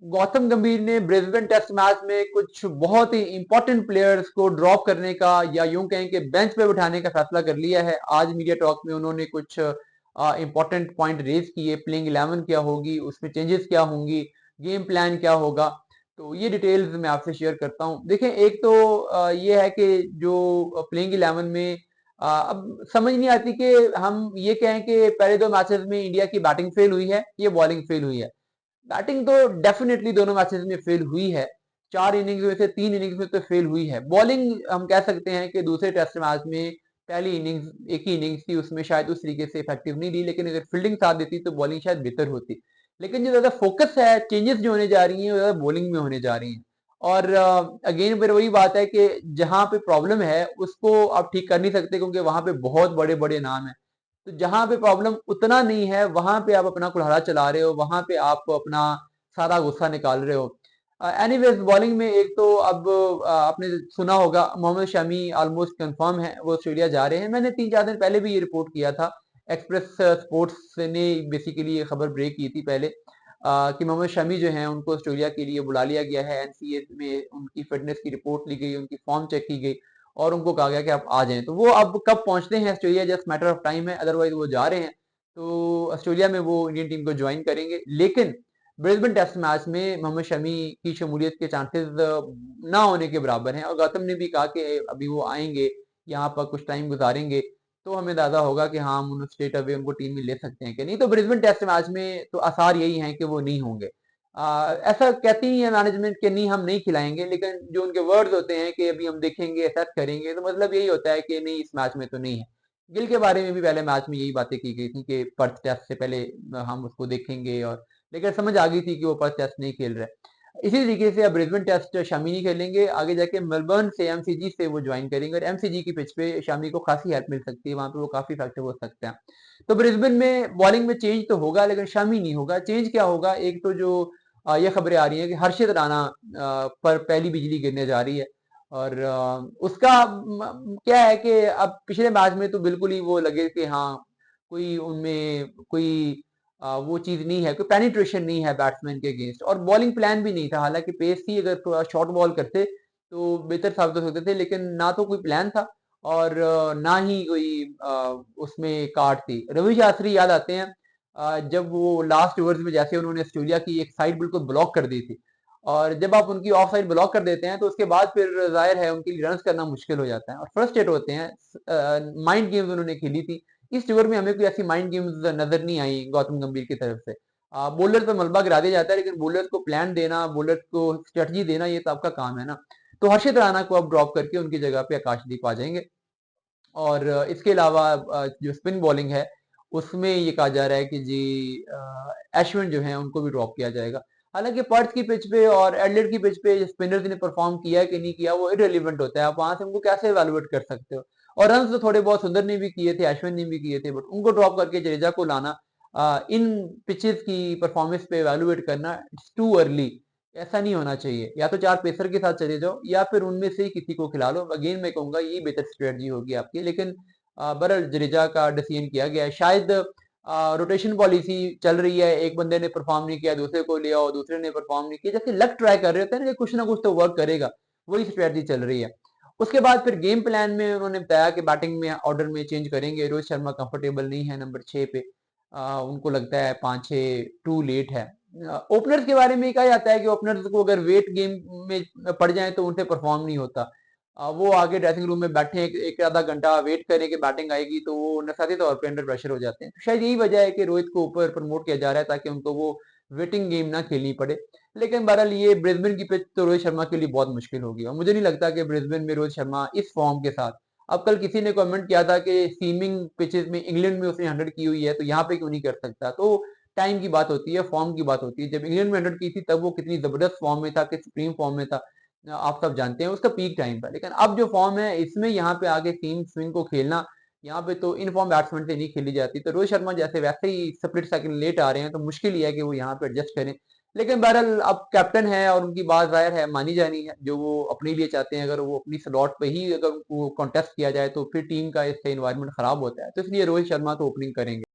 गौतम गंभीर ने Brisbane test match में कुछ बहुत ही इंपॉर्टेंट प्लेयर्स को ड्रॉप करने का या यूं कहें कि बेंच पे बिठाने का फैसला कर लिया है। आज मीडिया टॉक में उन्होंने कुछ इंपॉर्टेंट पॉइंट रेज किए, प्लेइंग 11 क्या होगी, उसमें चेंजेस क्या होंगी, गेम प्लान क्या होगा। तो ये डिटेल्स मैं आपसे शेयर करता हूं। देखें, एक तो ये है कि जो प्लेइंग 11 में अब समझ नहीं आती कि हम ये कहें कि पहले दो मैचेस में इंडिया की बैटिंग फेल हुई है, ये बॉलिंग फेल हुई है। बैटिंग तो डेफिनेटली दोनों मैचेस में फेल हुई है। 4 इनिंग्स में से 3 इनिंग्स में तो फेल हुई है। बॉलिंग हम कह सकते हैं कि दूसरे टेस्ट मैच में पहली इनिंग्स एक ही इनिंग्स थी, उसमें शायद उस तरीके से इफेक्टिव नहीं रही, लेकिन अगर फील्डिंग साथ देती तो बॉलिंग शायद बेहतर होती। लेकिन जो ज्यादा फोकस है, चेंजेस जो होने जा रही हैं वो ज्यादा बॉलिंग में होने जा रही हैं। और अगेन फिर वही बात है कि जहां पे प्रॉब्लम है उसको आप ठीक कर नहीं सकते, क्योंकि वहां पे बहुत बड़े बड़े नाम है। तो जहां पे प्रॉब्लम उतना नहीं है वहां पे आप अपना कुल्हाड़ा चला रहे हो, वहां पे आप अपना सारा गुस्सा निकाल रहे हो। एनीवेज, बॉलिंग में एक तो अब आपने सुना होगा मोहम्मद शमी ऑलमोस्ट कंफर्म है, वो ऑस्ट्रेलिया जा रहे हैं। मैंने 3-4 दिन पहले भी ये रिपोर्ट किया था। एक्सप्रेस स्पोर्ट्स ने बेसिकली ये खबर ब्रेक की थी पहले, कि मोहम्मद शमी जो है उनको ऑस्ट्रेलिया के लिए बुला लिया गया है। एनसीए में उनकी फिटनेस की रिपोर्ट ली गई, उनकी फॉर्म चेक की गई और उनको कहा गया कि आप आ जाएं। तो वो अब कब पहुंचते हैं Australia, just matter of time है। अदरवाइज वो जा रहे हैं, तो ऑस्ट्रेलिया में वो इंडियन टीम को ज्वाइन करेंगे। लेकिन ब्रिस्बेन टेस्ट मैच में मोहम्मद शमी की शमूलियत के चांसेस ना होने के बराबर हैं। और गौतम ने भी कहा कि अभी वो आएंगे, यहाँ पर कुछ टाइम गुजारेंगे, तो हमें अंदाजा होगा कि हाँ, हम स्ट्रेट अवे उनको टीम में ले सकते हैं कि नहीं। तो ब्रिस्बेन टेस्ट मैच में तो आसार यही है कि वो नहीं होंगे। ऐसा कहती है मैनेजमेंट कि नहीं, हम नहीं खिलाएंगे, लेकिन जो उनके वर्ड्स होते हैं कि अभी हम देखेंगे, असेस करेंगे, तो मतलब यही होता है कि नहीं, इस मैच में तो नहीं है। गिल के बारे में भी पहले मैच में यही बातें की गई थी कि पर्थ टेस्ट से पहले हम उसको देखेंगे, और लेकिन समझ आ गई थी कि वो पर्थ टेस्ट नहीं खेल रहे। इसी तरीके से अब ब्रिस्बेन टेस्ट शामी नहीं खेलेंगे, आगे जाके मेलबर्न से एमसीजी से वो ज्वाइन करेंगे, और एमसीजी की पिच पे शामी को खासी हेल्प मिल सकती है, वहां पे वो काफी इफेक्टिव हो सकते हैं। तो ब्रिस्बेन में बॉलिंग में चेंज तो होगा, लेकिन शामी नहीं होगा। चेंज क्या होगा, एक तो जो ये खबरें आ रही हैं कि हर्षित राणा पर पहली बिजली गिरने जा रही है। और उसका क्या है कि अब पिछले मैच में तो बिल्कुल ही वो लगे कि हाँ, कोई उनमें कोई वो चीज नहीं है, कोई पेनिट्रेशन नहीं है बैट्समैन के अगेंस्ट, और बॉलिंग प्लान भी नहीं था। हालांकि पेस थी, अगर थोड़ा शॉर्ट बॉल करते तो बेहतर साबित हो सकते थे, लेकिन ना तो कोई प्लान था और ना ही कोई उसमें कार्ड थी। रवि शास्त्री याद आते हैं, जब वो लास्ट ओवर्स में जैसे उन्होंने ऑस्ट्रेलिया की एक साइड बिल्कुल ब्लॉक कर दी थी, और जब आप उनकी ऑफ साइड ब्लॉक कर देते हैं तो उसके बाद फिर जाहिर है उनके लिए रन करना मुश्किल हो जाता है और फ्रस्ट्रेट होते हैं। माइंड गेम्स उन्होंने खेली थी। इस ओवर में हमें कोई ऐसी माइंड गेम्स नजर नहीं आई गौतम गंभीर की तरफ से। बॉलर पर मलबा गिरा दिया जाता है, लेकिन बॉलर को प्लान देना, बॉलर को स्ट्रेटजी देना, ये तो आपका काम है ना। तो हर्षित राणा को अब ड्रॉप करके उनकी जगह पे आकाशदीप आ जाएंगे। और इसके अलावा जो स्पिन बॉलिंग है उसमें ये कहा जा रहा है कि जी अश्विन जो है उनको भी ड्रॉप किया जाएगा। हालांकि पर्थ की पिच पे और एडलेड की पिच पे स्पिनर्स ने परफॉर्म किया है कि नहीं किया वो इररिलेवेंट होता है, आप वहां से उनको कैसे एवेलुएट कर सकते हो। और रन तो थोड़े बहुत सुंदर ने भी किए थे, अश्विन ने भी किए थे, बट उनको ड्रॉप करके जडेजा को लाना, इन पिचेस की परफॉर्मेंस पे एवेलुएट करना, इट्स टू अर्ली। ऐसा नहीं होना चाहिए। या तो 4 पेसर के साथ चले जाओ या फिर उनमें से ही किसी को खिला लो। अगेन मैं कहूंगा यही बेहतर स्ट्रेटजी होगी आपकी। लेकिन बहरहाल जडेजा का डिसीजन किया गया है। शायद रोटेशन पॉलिसी चल रही है, एक बंदे ने परफॉर्म नहीं किया दूसरे को ले आओ, दूसरे ने परफॉर्म नहीं किया, जैसे लक ट्राई कर रहे होते हैं ना कि कुछ ना कुछ तो वर्क करेगा, वही स्ट्रेटजी चल रही है। उसके बाद फिर गेम प्लान में उन्होंने बताया कि बैटिंग में ऑर्डर में चेंज करेंगे। रोहित शर्मा कंफर्टेबल नहीं है नंबर 6 पे, उनको लगता है 5-6 टू लेट है। ओपनर्स के बारे में कहा जाता है कि ओपनर्स को अगर वेट गेम में पड़ जाए तो उनसे परफॉर्म नहीं होता। वो आगे ड्रेसिंग रूम में बैठे एक आधा घंटा वेट करें कि बैटिंग आएगी, तो वो नफसियाती तौर पे अंडर प्रेशर हो जाते हैं। तो शायद यही वजह है कि रोहित को ऊपर प्रमोट किया जा रहा है, ताकि उनको वो वेटिंग गेम ना खेलनी पड़े। लेकिन बहरहाल ये ब्रिस्बेन की पिच तो रोहित शर्मा के लिए बहुत मुश्किल होगी, और मुझे नहीं लगता कि ब्रिस्बेन में रोहित शर्मा इस फॉर्म के साथ। अब कल किसी ने कमेंट किया था कि सीमिंग पिचेस में इंग्लैंड में उसने 100 की हुई है, तो यहाँ पे क्यों नहीं कर सकता। तो टाइम की बात होती है, फॉर्म की बात होती है। जब इंग्लैंड में 100 की थी तब वो कितनी जबरदस्त फॉर्म में था, कि सुप्रीम फॉर्म में था, आप सब जानते हैं, उसका पीक टाइम था। लेकिन अब जो फॉर्म है इसमें यहाँ पे आगे सीम स्विंग को खेलना, यहाँ पे तो इन फॉर्म बैट्समैन से नहीं खेली जाती। तो रोहित शर्मा जैसे वैसे ही स्प्लिट सेकंड लेट आ रहे हैं, तो मुश्किल ही है कि वो यहाँ पे एडजस्ट करें। लेकिन बहरहाल अब कैप्टन है और उनकी बात जाहिर है मानी जानी है, जो वो अपने लिए चाहते हैं। अगर वो अपनी स्लॉट पे ही अगर वो कॉन्टेस्ट किया जाए तो फिर टीम का इससे इन्वायरमेंट खराब होता है, तो इसलिए रोहित शर्मा तो ओपनिंग करेंगे।